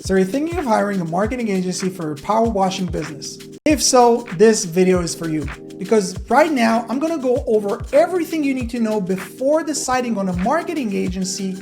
So you're thinking of hiring a marketing agency for your power washing business? If so, this video is for you. Because right now, I'm gonna go over everything you need to know before deciding on a marketing agency,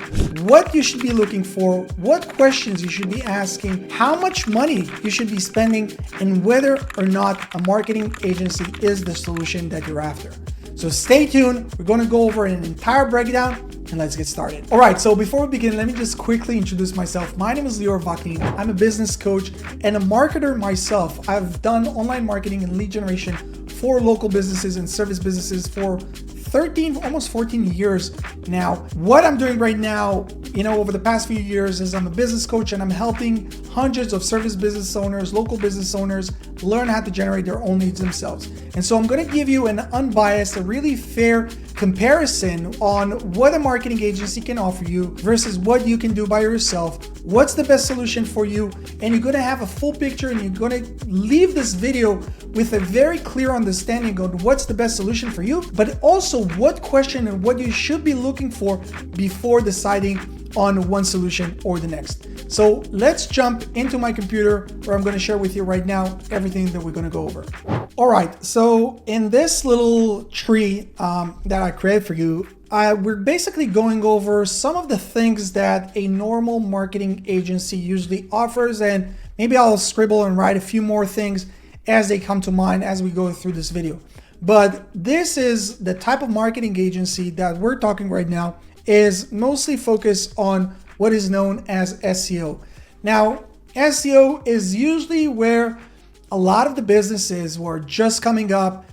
what you should be looking for, what questions you should be asking, how much money you should be spending, and whether or not a marketing agency is the solution that you're after. So stay tuned, we're gonna go over an entire breakdown and let's get started. All right, so before we begin, let me just quickly introduce myself. My name is Lior Vaknin. I'm a business coach and a marketer myself. I've done online marketing and lead generation for local businesses and service businesses for 13, almost 14 years now. What I'm doing right now, over the past few years is I'm a business coach and I'm helping hundreds of service business owners, local business owners learn how to generate their own leads themselves. And so I'm going to give you an unbiased, a really fair comparison on what a marketing agency can offer you versus what you can do by yourself. What's the best solution for you? And you're going to have a full picture and you're going to leave this video with a very clear understanding of what's the best solution for you, but also what question and what you should be looking for before deciding on one solution or the next. So let's jump into my computer where I'm going to share with you right now everything that we're going to go over. All right, so in this little tree that I created for you, we're basically going over some of the things that a normal marketing agency usually offers, and maybe I'll scribble and write a few more things as they come to mind as we go through this video. But this is the type of marketing agency that we're talking right now is mostly focused on what is known as SEO. Now, SEO is usually where a lot of the businesses who are just coming up,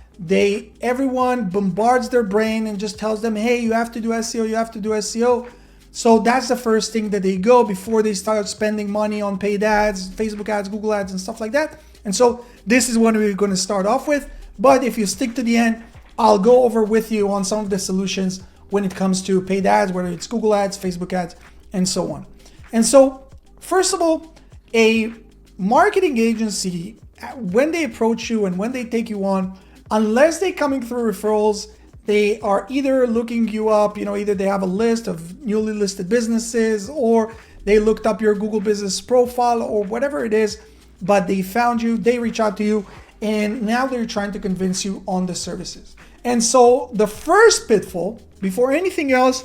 everyone bombards their brain and just tells them, hey, you have to do SEO, you have to do SEO. So that's the first thing that they go before they start spending money on paid ads, Facebook ads, Google ads, and stuff like that. And so this is what we're going to start off with. But if you stick to the end, I'll go over with you on some of the solutions when it comes to paid ads, whether it's Google ads, Facebook ads, and so on. And so, first of all, a marketing agency, when they approach you and when they take you on, unless they're coming through referrals, they are either looking you up, either they have a list of newly listed businesses or they looked up your Google business profile or whatever it is, but they found you, they reach out to you, and now they're trying to convince you on the services. And so the first pitfall, before anything else,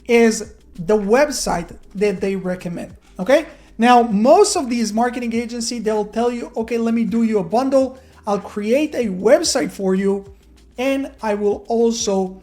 is the website that they recommend, okay? Now, most of these marketing agencies, they'll tell you, okay, let me do you a bundle. I'll create a website for you, and I will also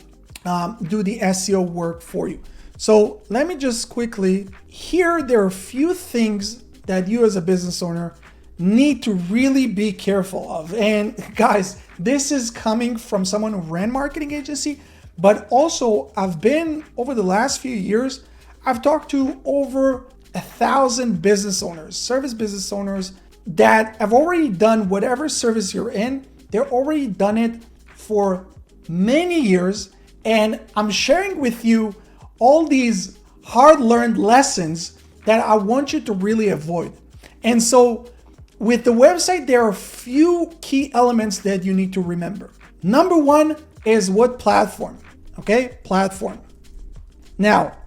do the SEO work for you. So let me just quickly, here there are a few things that you as a business owner need to really be careful of. And guys, this is coming from someone who ran marketing agency, but also I've been, over the last few years, I've talked to over 1,000 business owners, service business owners that have already done whatever service you're in. They're already done it for many years. And I'm sharing with you all these hard-learned lessons that I want you to really avoid. And so with the website, there are a few key elements that you need to remember. Number one is what platform, okay? Platform. Now,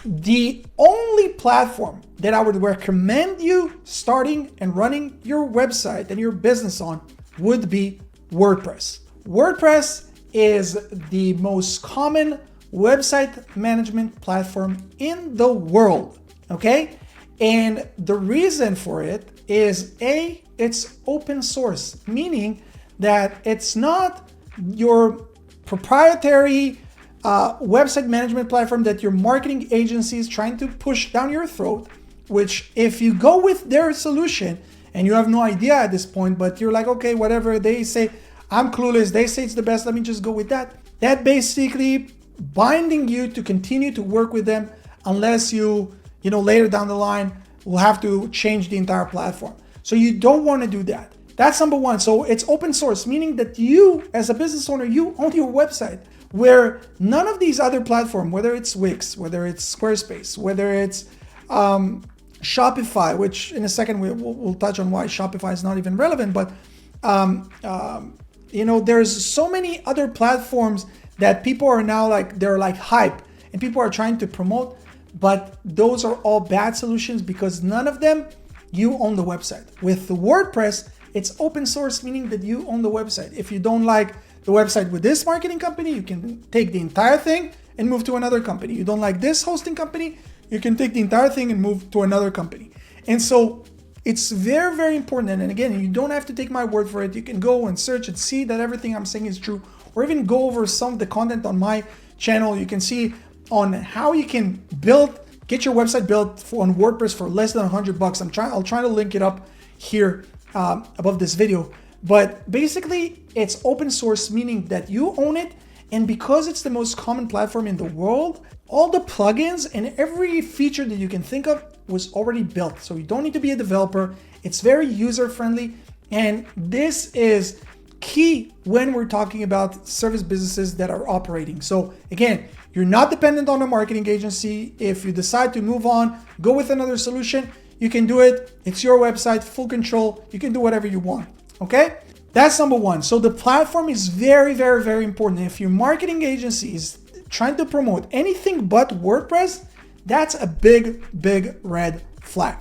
the only platform that I would recommend you starting and running your website and your business on would be WordPress. WordPress is the most common website management platform in the world, okay? And the reason for it is it's open source, meaning that it's not your proprietary website management platform that your marketing agency is trying to push down your throat, which if you go with their solution and you have no idea at this point, but you're like, okay, whatever they say, I'm clueless, they say it's the best, let me just go with that. That basically binding you to continue to work with them unless you later down the line will have to change the entire platform. So you don't want to do that. That's number one. So it's open source, meaning that you as a business owner, you own your website, where none of these other platforms, whether it's Wix, whether it's Squarespace, whether it's Shopify, which in a second we'll touch on why Shopify is not even relevant, but there's so many other platforms that people are now they're hype and people are trying to promote. but those are all bad solutions because none of them, you own the website. With the WordPress, it's open source, meaning that you own the website. If you don't like the website with this marketing company, you can take the entire thing and move to another company. You don't like this hosting company, you can take the entire thing and move to another company. And so it's very, very important. And again, you don't have to take my word for it. You can go and search and see that everything I'm saying is true, or even go over some of the content on my channel. You can see on how you can get your website built on WordPress for less than $100. I'll try to link it up here above this video. But basically, it's open source, meaning that you own it. And because it's the most common platform in the world, all the plugins and every feature that you can think of was already built. So you don't need to be a developer. It's very user-friendly. And this is key when we're talking about service businesses that are operating. So again, you're not dependent on a marketing agency. If you decide to move on, go with another solution, you can do it. It's your website, full control. You can do whatever you want. Okay? That's number one. So the platform is very, very, very important. If your marketing agency is trying to promote anything but WordPress, that's a big, big red flag.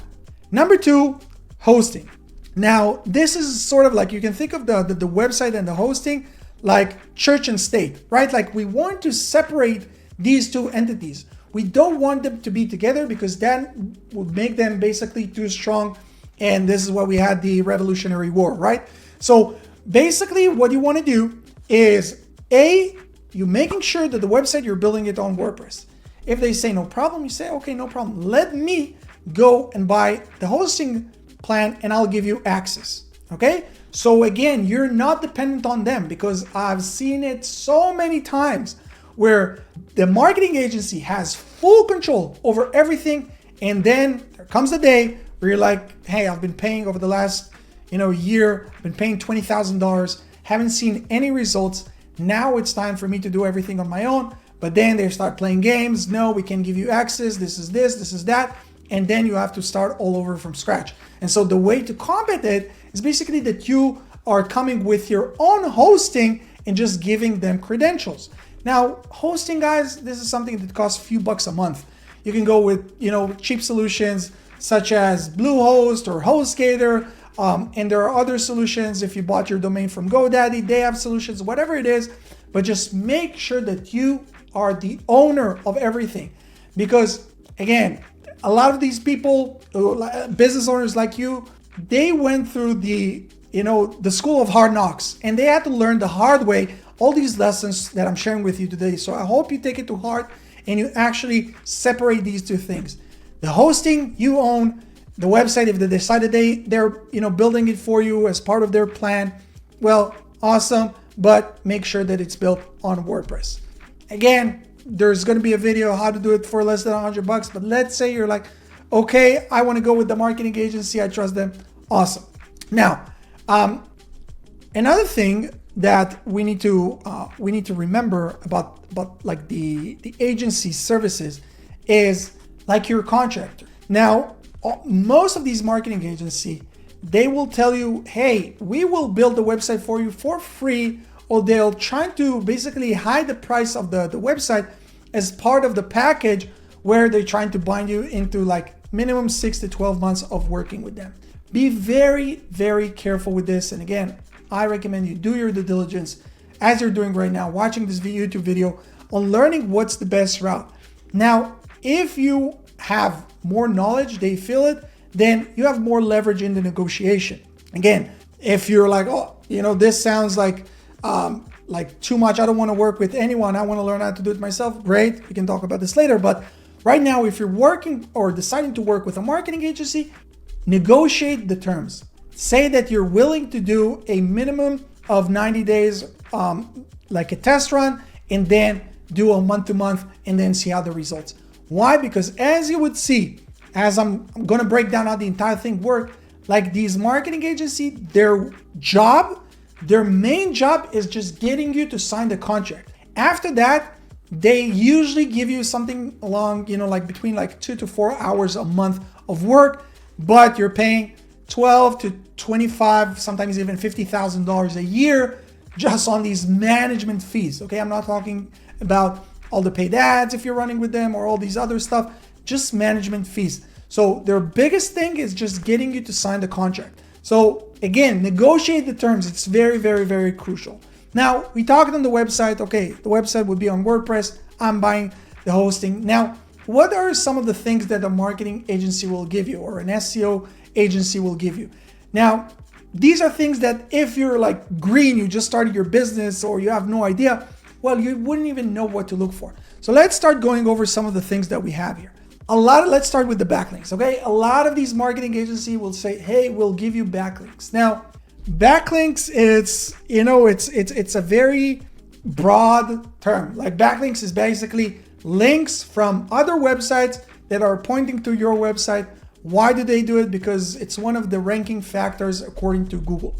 Number two, hosting. Now, this is sort of like, you can think of the website and the hosting like church and state, right? Like we want to separate these two entities. We don't want them to be together because that would make them basically too strong. And this is why we had the Revolutionary War, right? So basically what you want to do is you're making sure that the website, you're building it on WordPress. If they say no problem, you say, okay, no problem. Let me go and buy the hosting plan and I'll give you access. Okay. So again, you're not dependent on them because I've seen it so many times where the marketing agency has full control over everything. And then there comes the day where you're like, hey, I've been paying over the last year, I've been paying $20,000, haven't seen any results. Now it's time for me to do everything on my own. But then they start playing games. No, we can give you access. This is this, this is that. And then you have to start all over from scratch. And so the way to combat it is basically that you are coming with your own hosting and just giving them credentials. Now, hosting, guys, this is something that costs a few bucks a month. You can go with, cheap solutions such as Bluehost or HostGator. And there are other solutions. If you bought your domain from GoDaddy, they have solutions, whatever it is. But just make sure that you are the owner of everything. Because again, a lot of these people, business owners like you, they went through the school of hard knocks and they had to learn the hard way all these lessons that I'm sharing with you today. So I hope you take it to heart and you actually separate these two things. The hosting you own, the website, if they decided they're building it for you as part of their plan, well, awesome, but make sure that it's built on WordPress. Again, there's going to be a video how to do it for less than $100, but let's say you're like, okay, I want to go with the marketing agency, I trust them. Awesome. Now, another thing that we need to remember about like the agency services is like your contractor. Now, most of these marketing agencies, they will tell you, hey, we will build the website for you for free, or they'll try to basically hide the price of the website as part of the package where they're trying to bind you into like minimum 6 to 12 months of working with them. Be very, very careful with this. And again, I recommend you do your due diligence as you're doing right now, watching this YouTube video on learning what's the best route. Now, if you have more knowledge, they feel it, then you have more leverage in the negotiation. Again, if you're like, oh, this sounds like too much, I don't want to work with anyone, I want to learn how to do it myself, great, we can talk about this later. But right now, if you're working or deciding to work with a marketing agency, negotiate the terms. Say that you're willing to do a minimum of 90 days, like a test run, and then do a month-to-month and then see how the results. Why? Because as you would see, as I'm going to break down how the entire thing works, like these marketing agencies, their main job is just getting you to sign the contract. After that, they usually give you something along, like between like 2 to 4 hours a month of work, but you're paying 12 to 25, sometimes even $50,000 a year just on these management fees. Okay, I'm not talking about all the paid ads if you're running with them or all these other stuff. just management fees. So their biggest thing is just getting you to sign the contract. So again, negotiate the terms. It's very, very, very crucial. Now, we talked on the website. Okay, the website would be on WordPress. I'm buying the hosting. Now, what are some of the things that a marketing agency will give you or an SEO agency will give you? Now, these are things that if you're like green, you just started your business or you have no idea, well, you wouldn't even know what to look for. So let's start going over some of the things that we have here. Let's start with the backlinks, okay? A lot of these marketing agencies will say, hey, we'll give you backlinks. Now, backlinks, it's a very broad term. Like backlinks is basically links from other websites that are pointing to your website. Why do they do it? Because it's one of the ranking factors according to Google.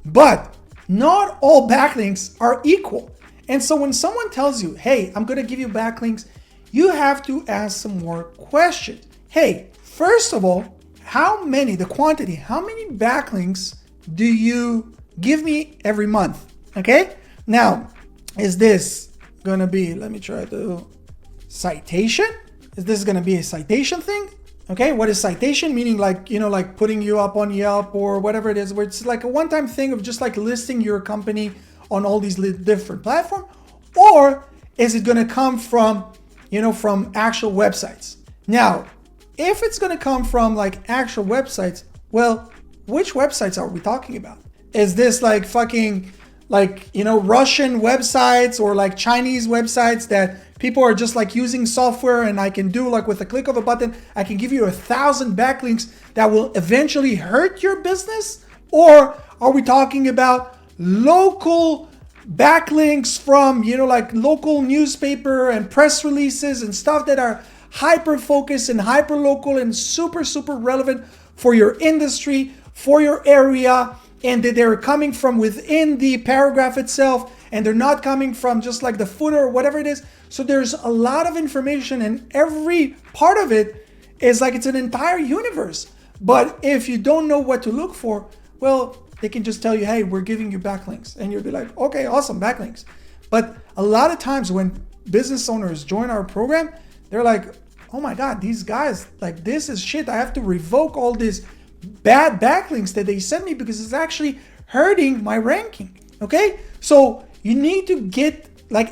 But not all backlinks are equal. And so when someone tells you, hey, I'm going to give you backlinks, you have to ask some more questions. Hey, first of all, how many backlinks do you give me every month? Okay. Now, is this going to be, let me try to citation? Is this going to be a citation thing? Okay. What is citation? Meaning like, like putting you up on Yelp or whatever it is, where it's like a one-time thing of just like listing your company on all these different platforms? Or is it going to come from, from actual websites? Now, if it's going to come from like actual websites, well, which websites are we talking about? Is this like fucking Russian websites or like Chinese websites that people are just like using software and I can do like with a click of a button, I can give you 1,000 backlinks that will eventually hurt your business? Or are we talking about local backlinks from, like local newspaper and press releases and stuff that are hyper focused and hyper local and super, super relevant for your industry, for your area, and that they're coming from within the paragraph itself and they're not coming from just like the footer or whatever it is. So there's a lot of information and every part of it is like it's an entire universe. But if you don't know what to look for, well, they can just tell you, hey, we're giving you backlinks. And you'll be like, okay, awesome, backlinks. But a lot of times when business owners join our program, they're like, oh my God, these guys, like this is shit. I have to revoke all these bad backlinks that they sent me because it's actually hurting my ranking. Okay? So you need to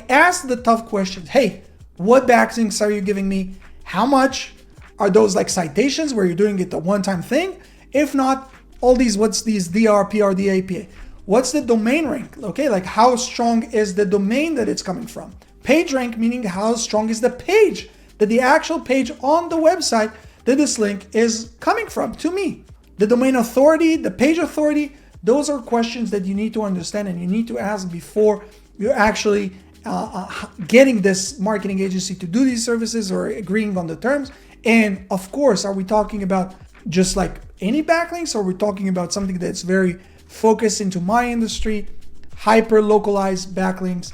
ask the tough questions. Hey, what backlinks are you giving me? How much? Are those like citations where you're doing it a one-time thing? If not, what's these DR, PR, DAPA? What's the domain rank? Okay, like how strong is the domain that it's coming from? Page rank, meaning how strong is the page, that the actual page on the website that this link is coming from to me. The domain authority, the page authority, those are questions that you need to understand and you need to ask before you're actually getting this marketing agency to do these services or agreeing on the terms. And of course, are we talking about just like any backlinks, or we're talking about something that's very focused into my industry, hyper localized backlinks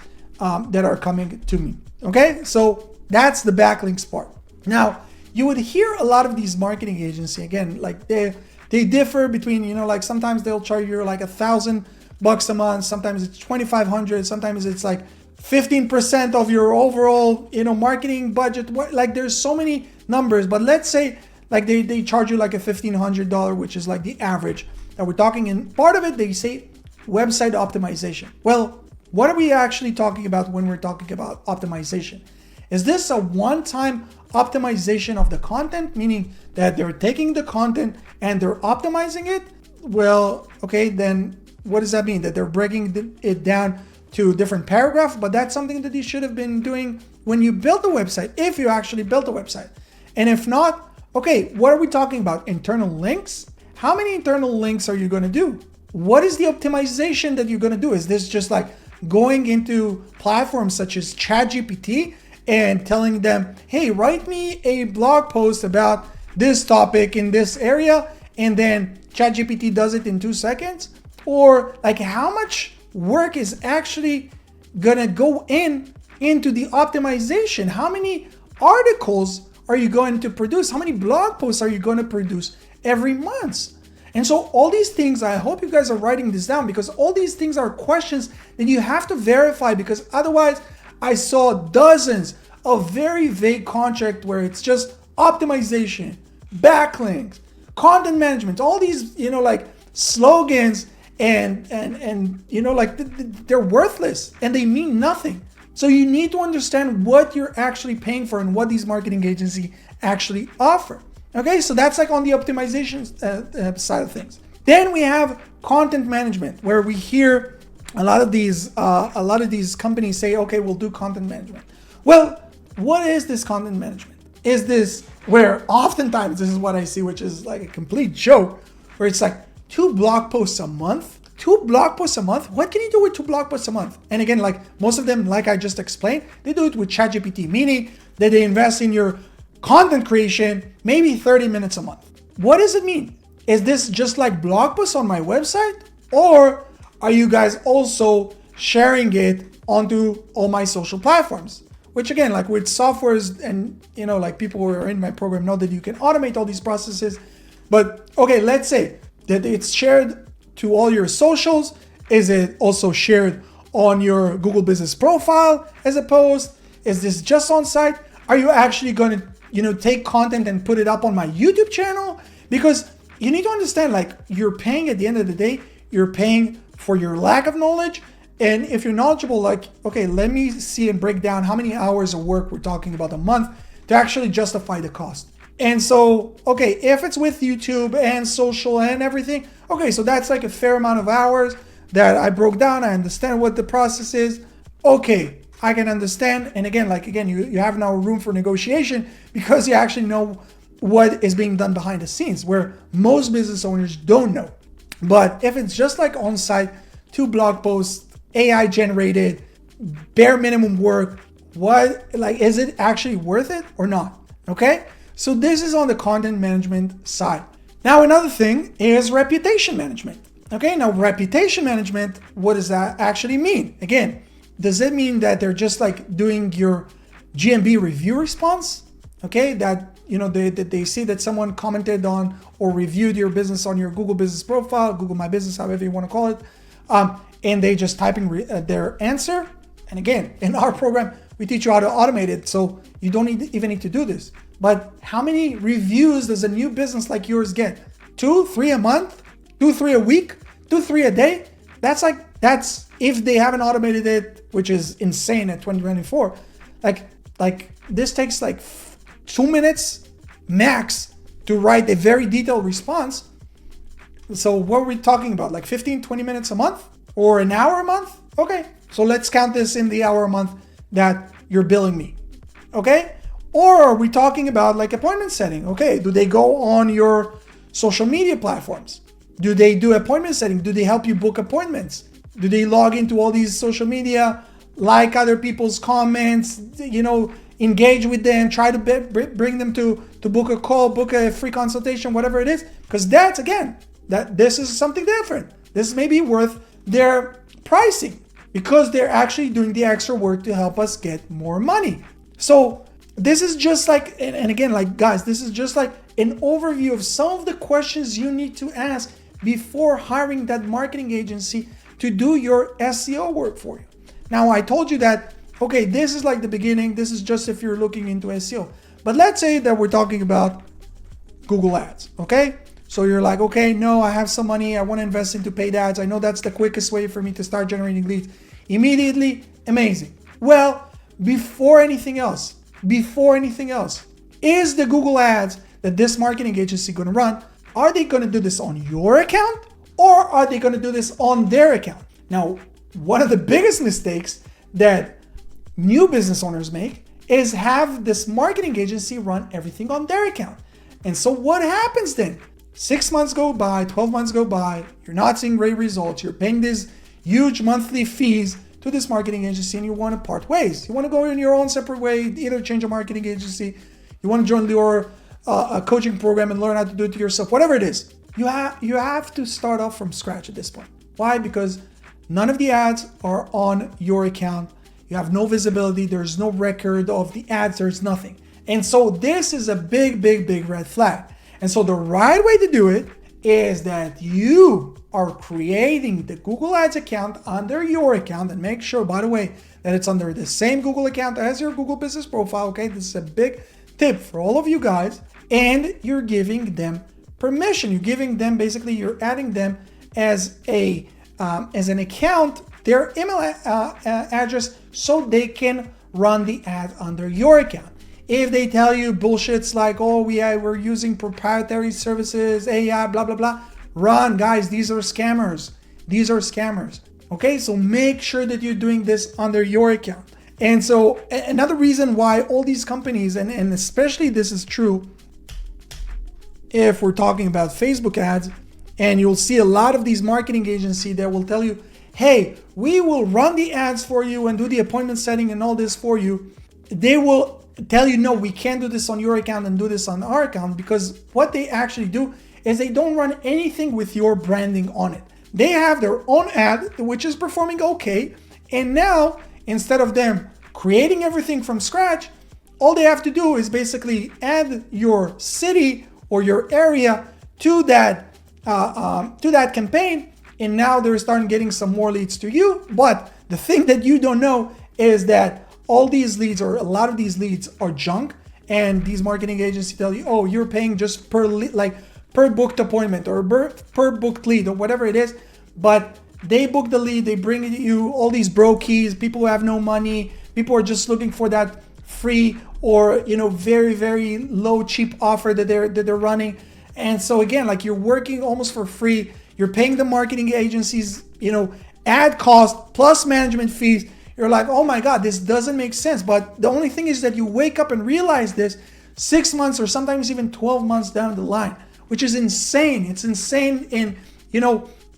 that are coming to me? Okay, so that's the backlinks part. Now, you would hear a lot of these marketing agencies, again, like they differ between, like sometimes they'll charge you like $1,000 a month, sometimes it's 2,500, sometimes it's like 15% of your overall, marketing budget. Like there's so many numbers, but let's say like they charge you like a $1,500, which is like the average that we're talking. And part of it, they say website optimization. Well, what are we actually talking about when we're talking about optimization? Is this a one-time optimization of the content, meaning that they're taking the content and they're optimizing it? Well, okay, then what does that mean? That they're breaking it down to different paragraphs, but that's something that you should have been doing when you built the website, if you actually built a website. And if not, okay, what are we talking about? Internal links? How many internal links are you going to do? What is the optimization that you're going to do? Is this just like going into platforms such as ChatGPT and telling them, hey, write me a blog post about this topic in this area, and then ChatGPT does it in 2 seconds? Or like how much work is actually gonna go into the optimization? How many articles are you going to produce? How many blog posts are you going to produce every month? And so all these things, I hope you guys are writing this down, because all these things are questions that you have to verify, because otherwise I saw dozens of very vague contracts where it's just optimization, backlinks, content management, all these, like slogans and like they're worthless and they mean nothing. So you need to understand what you're actually paying for and what these marketing agencies actually offer. Okay, so that's like on the optimization side of things. Then we have content management, where we hear a lot of these companies say, okay, we'll do content management. Well, what is this content management? Is this where oftentimes this is what I see, which is like a complete joke, where it's like 2 blog posts a month? 2 blog posts a month? What can you do with 2 blog posts a month? And again, like most of them, like I just explained, they do it with ChatGPT, meaning that they invest in your content creation, maybe 30 minutes a month. What does it mean? Is this just like blog posts on my website? Or are you guys also sharing it onto all my social platforms? Which again, like with softwares and, like people who are in my program know that you can automate all these processes. But okay, let's say that it's shared to all your socials. Is it also shared on your Google Business Profile as a post? Is this just on site? Are you actually going to, take content and put it up on my YouTube channel? Because you need to understand, like, you're paying at the end of the day, you're paying for your lack of knowledge. And if you're knowledgeable, like, okay, let me see and break down how many hours of work we're talking about a month to actually justify the cost. And so, okay, if it's with YouTube and social and everything, okay, so that's like a fair amount of hours that I broke down. I understand what the process is. Okay, I can understand. And again, you have now room for negotiation because you actually know what is being done behind the scenes, where most business owners don't know. But if it's just like on-site, 2 blog posts, AI generated, bare minimum work, is it actually worth it or not? Okay, so this is on the content management side. Now, another thing is reputation management. Okay, now reputation management, what does that actually mean? Again, does it mean that they're just like doing your GMB review response? Okay, that they see that someone commented on or reviewed your business on your Google Business Profile, Google My Business, however you want to call it, and they just typing their answer. And again, in our program, we teach you how to automate it, so you don't even need to do this. But how many reviews does a new business like yours get? 2, 3 a month? 2, 3 a week? 2, 3 a day? That's if they haven't automated it, which is insane at 2024. Like this takes like 2 minutes max to write a very detailed response. So what are we talking about? Like 15, 20 minutes a month or an hour a month? Okay, so let's count this in the hour a month that you're billing me. Okay? Or are we talking about like appointment setting? Okay, do they go on your social media platforms? Do they do appointment setting? Do they help you book appointments? Do they log into all these social media, like other people's comments, engage with them, try to bring them to book a call, book a free consultation, whatever it is? Because this is something different. This may be worth their pricing because they're actually doing the extra work to help us get more money. So this is just like, and again, like guys, this is just like an overview of some of the questions you need to ask before hiring that marketing agency to do your SEO work for you. Now, I told you that, okay, this is like the beginning. This is just if you're looking into SEO. But let's say that we're talking about Google Ads, okay? So you're like, okay, no, I have some money. I want to invest into paid ads. I know that's the quickest way for me to start generating leads immediately. Amazing. Well, before anything else, is the Google Ads that this marketing agency going to run, are they going to do this on your account or are they going to do this on their account? Now, one of the biggest mistakes that new business owners make is have this marketing agency run everything on their account. And so what happens then? 6 months go by, 12 months go by, you're not seeing great results, you're paying these huge monthly fees to this marketing agency and you want to part ways. You want to go in your own separate way, either change a marketing agency, you want to join your coaching program and learn how to do it yourself, whatever it is. You have to start off from scratch at this point. Why? Because none of the ads are on your account. You have no visibility. There's no record of the ads. There's nothing. And so this is a big, big, big red flag. And so the right way to do it is that you are creating the Google Ads account under your account, and make sure, by the way, that it's under the same Google account as your Google Business Profile. Okay, this is a big tip for all of you guys, and you're giving them permission. You're giving them, basically, you're adding them as an account, their email address, so they can run the ad under your account. If they tell you bullshits like, oh, we're using proprietary services, AI, blah, blah, blah, run, guys. These are scammers. These are scammers. Okay, so make sure that you're doing this under your account. And so another reason why all these companies, and especially this is true if we're talking about Facebook ads, and you'll see a lot of these marketing agencies that will tell you, hey, we will run the ads for you and do the appointment setting and all this for you. They will tell you, no, we can't do this on your account and do this on our account, because what they actually do is they don't run anything with your branding on it. They have their own ad, which is performing okay. And now, instead of them creating everything from scratch, all they have to do is basically add your city or your area to that campaign. And now they're starting getting some more leads to you. But the thing that you don't know is that all these leads, or a lot of these leads, are junk. And these marketing agencies tell you, oh, you're paying just per booked appointment or per booked lead or whatever it is. But they book the lead, they bring you all these brokies, people who have no money, people are just looking for that free or very, very low, cheap offer that they're running. And so again, like, you're working almost for free. You're paying the marketing agencies, ad cost plus management fees. You're like, oh my God, this doesn't make sense. But the only thing is that you wake up and realize this 6 months or sometimes even 12 months down the line, which is insane. It's insane. And,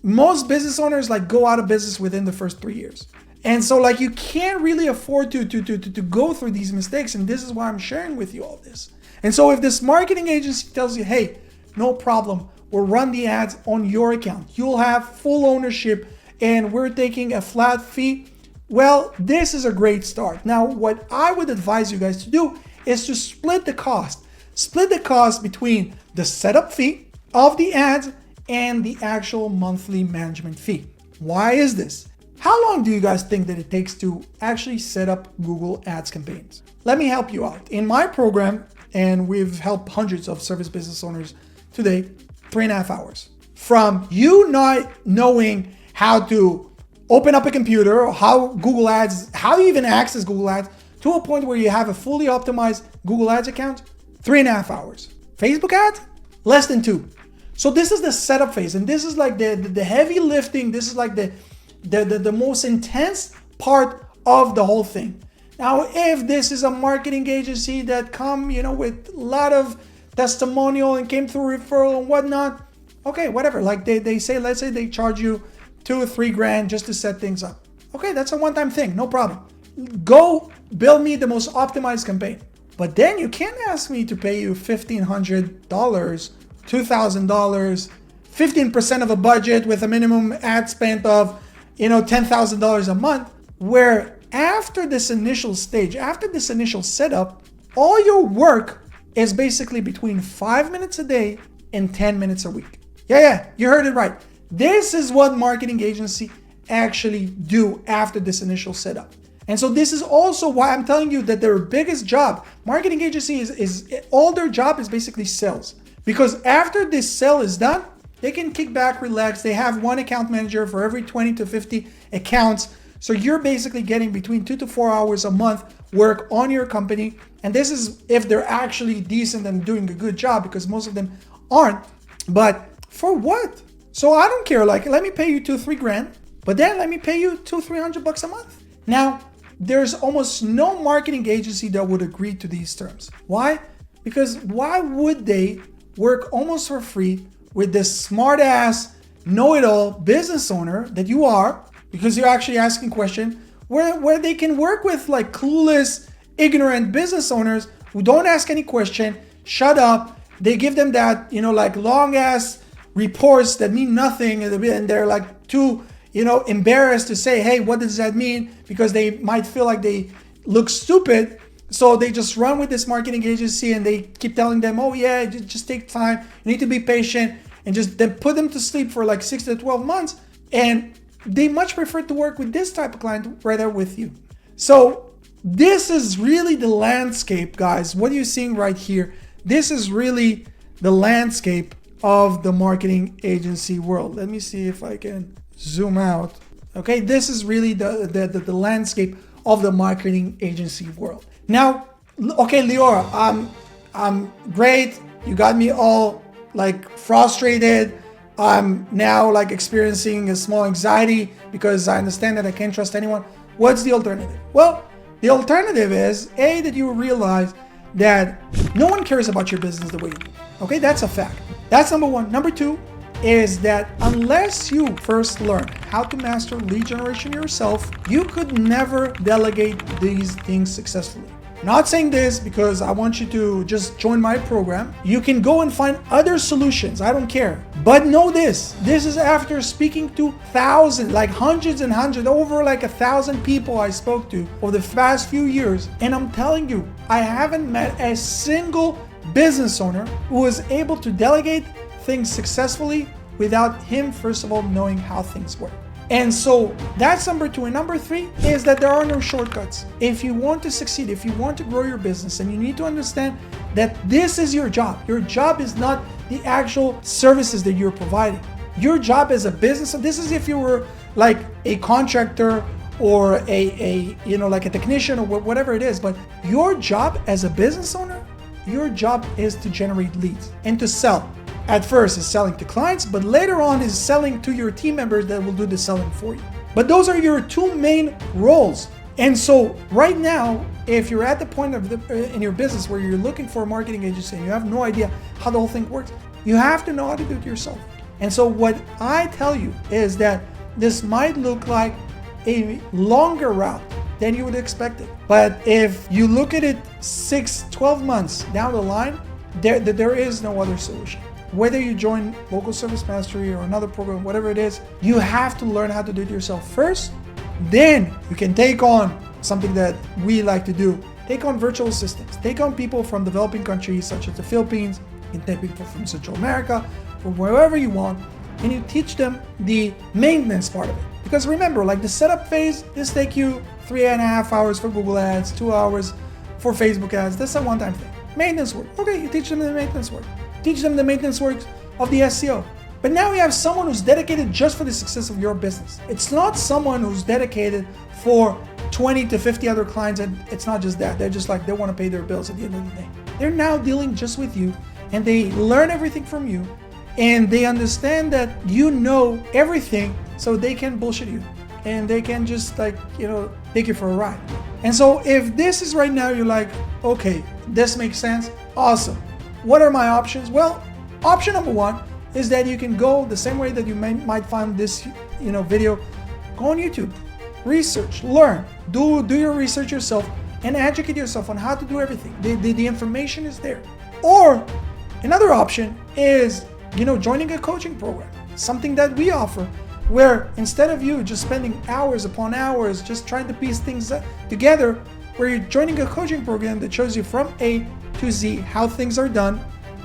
most business owners go out of business within the first 3 years. And so you can't really afford to go through these mistakes. And this is why I'm sharing with you all this. And so if this marketing agency tells you, hey, no problem, we'll run the ads on your account, you'll have full ownership, and we're taking a flat fee, well, this is a great start. Now, what I would advise you guys to do is to split the cost. Split the cost between the setup fee of the ads and the actual monthly management fee. Why is this? How long do you guys think that it takes to actually set up Google Ads campaigns? Let me help you out. In my program, and we've helped hundreds of service business owners today, 3.5 hours. From you not knowing how to open up a computer, or how Google Ads, how you even access Google Ads, to a point where you have a fully optimized Google Ads account, 3.5 hours. Facebook ads, less than 2. So this is the setup phase, and this is like the heavy lifting. This is like the most intense part of the whole thing. Now, if this is a marketing agency that come, with a lot of testimonial and came through referral and whatnot, okay, whatever. Like they say, let's say they charge you $2 or $3 grand just to set things up. Okay, that's a one-time thing, no problem. Go build me the most optimized campaign. But then you can't ask me to pay you $1,500, $2,000, 15% of a budget with a minimum ad spend of, $10,000 a month, where after this initial stage, after this initial setup, all your work is basically between 5 minutes a day and 10 minutes a week. Yeah, you heard it right. This is what marketing agency actually do after this initial setup. And so this is also why I'm telling you that their biggest job, marketing agency is all their job is basically sales. Because after this sale is done, they can kick back, relax. They have one account manager for every 20 to 50 accounts. So you're basically getting between 2 to 4 hours a month work on your company. And this is if they're actually decent and doing a good job, because most of them aren't. But for what? So I don't care. Let me pay you $2-3 grand, but then let me pay you $200-300 a month. Now, there's almost no marketing agency that would agree to these terms. Why? Because why would they work almost for free with this smart ass, know-it-all business owner that you are, because you're actually asking questions, where they can work with clueless, ignorant business owners who don't ask any question, shut up. They give them that, long ass reports that mean nothing, and they're too, embarrassed to say, hey, what does that mean? Because they might feel like they look stupid. So they just run with this marketing agency and they keep telling them, oh yeah, just take time. You need to be patient, and just then put them to sleep for 6 to 12 months. And they much prefer to work with this type of client rather with you. So this is really the landscape, guys. What you're seeing right here, this is really the landscape of the marketing agency world. Let me see if I can zoom out. Okay, this is really the landscape of the marketing agency world. Now, okay, Liora, I'm great. You got me all like frustrated. I'm now like experiencing a small anxiety because I understand that I can't trust anyone. What's the alternative? Well, the alternative is that you realize that no one cares about your business the way you do. Okay, that's a fact. That's number one. Number two is that unless you first learn how to master lead generation yourself, you could never delegate these things successfully. I'm not saying this because I want you to just join my program. You can go and find other solutions. I don't care. But know this. This is after speaking to thousands, like hundreds and hundreds, over like 1,000 people I spoke to over the past few years. And I'm telling you, I haven't met a single business owner who was able to delegate things successfully without him, first of all, knowing how things work. And so that's number two. And number three is that there are no shortcuts. If you want to succeed, if you want to grow your business, and you need to understand that this is your job. Your job is not the actual services that you're providing. Your job as a business, so this is if you were like a contractor or like a technician or whatever it is, but your job as a business owner, your job is to generate leads and to sell. At first is selling to clients, but later on is selling to your team members that will do the selling for you. But those are your two main roles. And so right now, if you're at the point in your business where you're looking for a marketing agency and you have no idea how the whole thing works, you have to know how to do it yourself. And so what I tell you is that this might look like a longer route than you would expect it. But if you look at it 6-12 months down the line, there is no other solution. Whether you join Local Service Mastery or another program, whatever it is, you have to learn how to do it yourself first. Then you can take on something that we like to do. Take on virtual assistants. Take on people from developing countries such as the Philippines. You can take people from Central America, from wherever you want, and you teach them the maintenance part of it. Because remember, like the setup phase, this takes you 3.5 hours for Google Ads, 2 hours for Facebook ads. That's a one-time thing. Maintenance work. Okay, you teach them the maintenance work. Teach them the maintenance work of the SEO. But now you have someone who's dedicated just for the success of your business. It's not someone who's dedicated for 20 to 50 other clients, and it's not just that. They're just like, they want to pay their bills at the end of the day. They're now dealing just with you, and they learn everything from you, and they understand that you know everything, so they can bullshit you. And they can just take you for a ride. And so if this is right now, you're like, okay, this makes sense, awesome. What are my options? Well, option number one is that you can go the same way that you might find this video. Go on YouTube, research, learn, do your research yourself, and educate yourself on how to do everything. The information is there. Or another option is joining a coaching program, something that we offer, where instead of you just spending hours upon hours just trying to piece things together, where you're joining a coaching program that shows you from A to Z how things are done,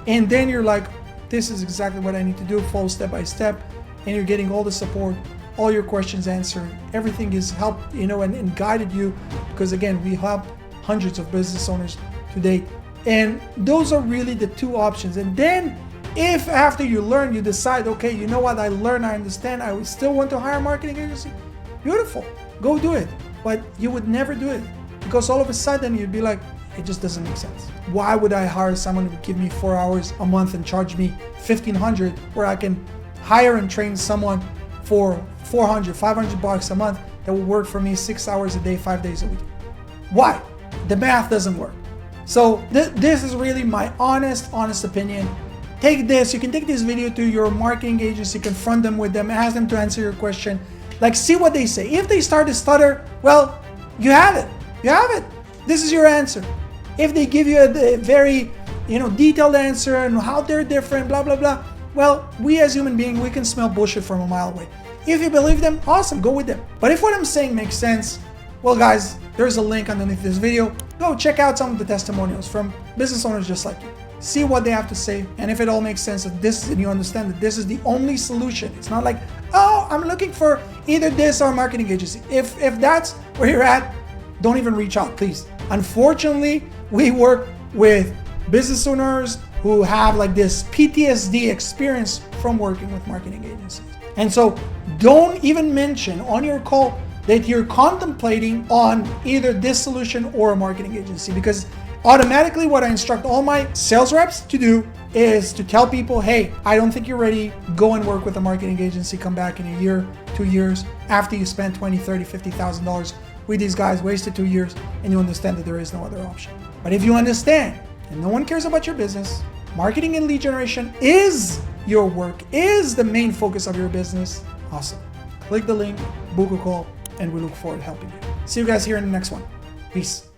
and then you're like, this is exactly what I need to do, follow step by step, and you're getting all the support, all your questions answered, everything is helped, and guided you, because again, we help hundreds of business owners today. And those are really the two options. And then if after you learn, you decide, okay, you know what, I learned, I understand, I still want to hire a marketing agency, beautiful, go do it. But you would never do it, because all of a sudden you'd be like, it just doesn't make sense. Why would I hire someone who would give me 4 hours a month and charge me $1,500, where I can hire and train someone for $400, $500 a month that will work for me 6 hours a day, 5 days a week? Why? The math doesn't work. So this is really my honest opinion. Take this, you can take this video to your marketing agency, confront them with them, ask them to answer your question. Like, see what they say. If they start to stutter, well, you have it. You have it. This is your answer. If they give you a very, detailed answer and how they're different, blah, blah, blah, well, we as human beings, we can smell bullshit from a mile away. If you believe them, awesome, go with them. But if what I'm saying makes sense, well, guys, there's a link underneath this video. Go check out some of the testimonials from business owners just like you. See what they have to say, and if it all makes sense, and you understand that this is the only solution. It's not like, oh, I'm looking for either this or marketing agency. If that's where you're at, don't even reach out, please. Unfortunately, we work with business owners who have like this PTSD experience from working with marketing agencies. And so don't even mention on your call that you're contemplating on either this solution or a marketing agency, because automatically what I instruct all my sales reps to do is to tell people, hey, I don't think you're ready. Go and work with a marketing agency. Come back in a year, 2 years, after you spend $20,000, $30,000, $50,000 with these guys, wasted 2 years, and you understand that there is no other option. But if you understand and no one cares about your business, marketing and lead generation is your work, is the main focus of your business, awesome. Click the link, book a call, and we look forward to helping you. See you guys here in the next one. Peace.